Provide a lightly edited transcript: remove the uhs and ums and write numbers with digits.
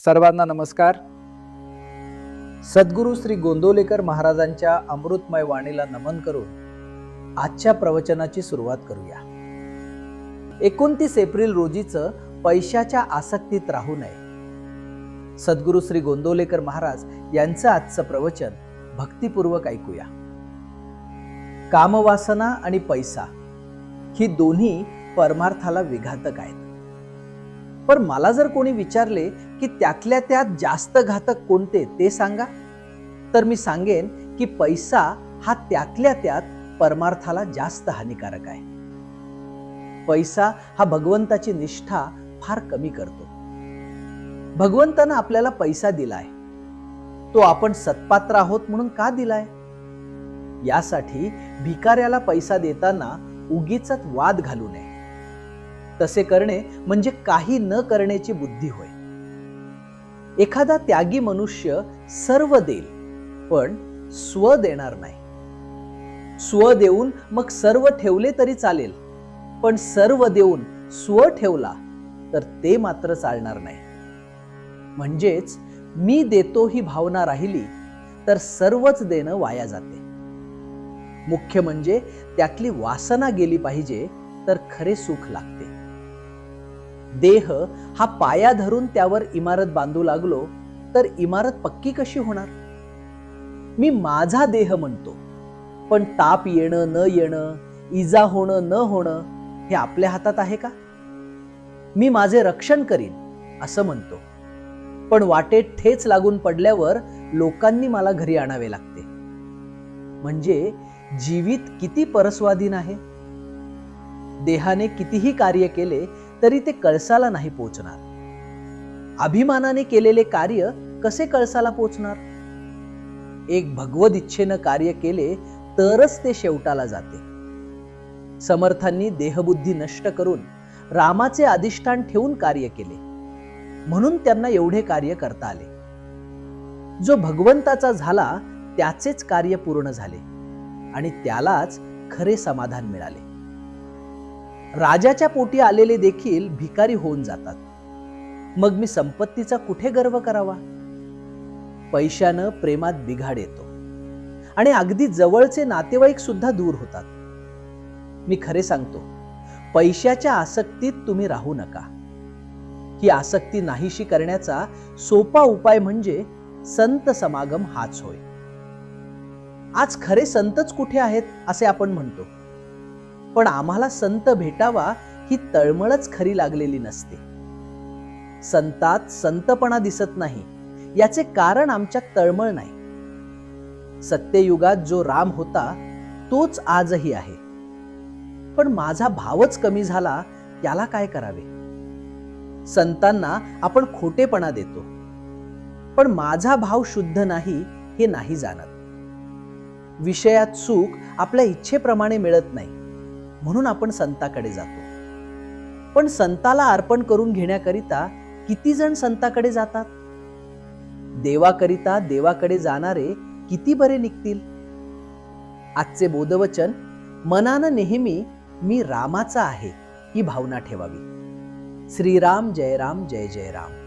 सर्वांना नमस्कार. सद्गुरू श्री गोंदवलेकर महाराजांच्या अमृतमय वाणीला नमन करून आजच्या प्रवचनाची सुरुवात करूया. 29 एप्रिल रोजीचं पैशाच्या आसक्तीत राहू नये. सद्गुरू श्री गोंदवलेकर महाराज यांचं आजचं प्रवचन भक्तिपूर्वक ऐकूया. कामवासना आणि पैसा ही दोन्ही परमार्थाला विघातक आहेत. पण मला जर कोणी विचारले की त्यातल्या त्यात जास्त घातक कोणते ते सांगा, तर मी सांगेन की पैसा हा त्यातल्या त्यात परमार्थाला जास्त हानिकारक आहे. पैसा हा भगवंताची निष्ठा फार कमी करतो. भगवंतानं आपल्याला पैसा दिलाय, तो आपण सत्पात्र आहोत म्हणून का दिलाय? यासाठी भिकाऱ्याला पैसा देताना उगीचच वाद घालू नये. तसे करणे म्हणजे काही न करण्याची बुद्धी होय. एखादा त्यागी मनुष्य सर्व देईल पण स्व देणार नाही. स्व देऊन मग सर्व ठेवले तरी चालेल, पण सर्व देऊन स्व ठेवला तर ते मात्र चालणार नाही. म्हणजेच मी देतो ही भावना राहिली तर सर्वच देणं वाया जाते. मुख्य म्हणजे त्यातली वासना गेली पाहिजे तर खरे सुख लागते. देह हा पाया धरून त्यावर इमारत बांधू लागलो तर इमारत पक्की कशी होणार? मी माझा देह म्हणतो, पण ताप येणं न येणं, इजा होणं न होणं हे आपल्या हातात आहे का? मी माझे रक्षण करीन असं म्हणतो, पण वाटेत ठेच लागून पडल्यावर लोकांनी मला घरी आणावे लागते. म्हणजे जीवित किती परस्वाधीन आहे. देहाने कितीही कार्य केले तरी ते कळसाला नाही पोचणार. अभिमानाने केलेले कार्य कसे कळसाला पोचणार? एक भगवद इच्छेनं कार्य केले तरच ते शेवटाला जाते. समर्थांनी देहबुद्धी नष्ट करून रामाचे अधिष्ठान ठेवून कार्य केले, म्हणून त्यांना एवढे कार्य करता आले. जो भगवंताचा झाला त्याचेच कार्य पूर्ण झाले आणि त्यालाच खरे समाधान मिळाले. राजाच्या पोटी आलेले देखील भिकारी होऊन जातात. मग मी संपत्तीचा कुठे गर्व करावा? पैशानं प्रेमात बिघाड येतो आणि अगदी जवळचे नातेवाईक सुद्धा दूर होतात. मी खरे सांगतो, पैशाच्या आसक्तीत तुम्ही राहू नका. ही आसक्ती नाहीशी करण्याचा सोपा उपाय म्हणजे संत समागम हाच होय. आज खरे संतच कुठे आहेत असे आपण म्हणतो, पण आम्हाला संत भेटावा ही तळमळच खरी लागलेली नसते. संतात संतपणा दिसत नाही याचे कारण आमच्यात तळमळ नाही. सत्ययुगात जो राम होता तोच आजही आहे, पण माझा भावच कमी झाला, याला काय करावे? संतांना आपण खोटेपणा देतो, पण माझा भाव शुद्ध नाही हे नाही जाणत. विषयात सुख आपल्या इच्छेप्रमाणे मिळत नाही म्हणून आपण संताकडे जातो. पण संताला अर्पण करून घेण्याकरिता किती जण संताकडे जातात? देवाकरिता देवाकडे जाणारे किती बरे निघतील? आजचे बोधवचन, मनानं नेहमी मी रामाचा आहे ही भावना ठेवावी. श्रीराम जय राम जय जय राम.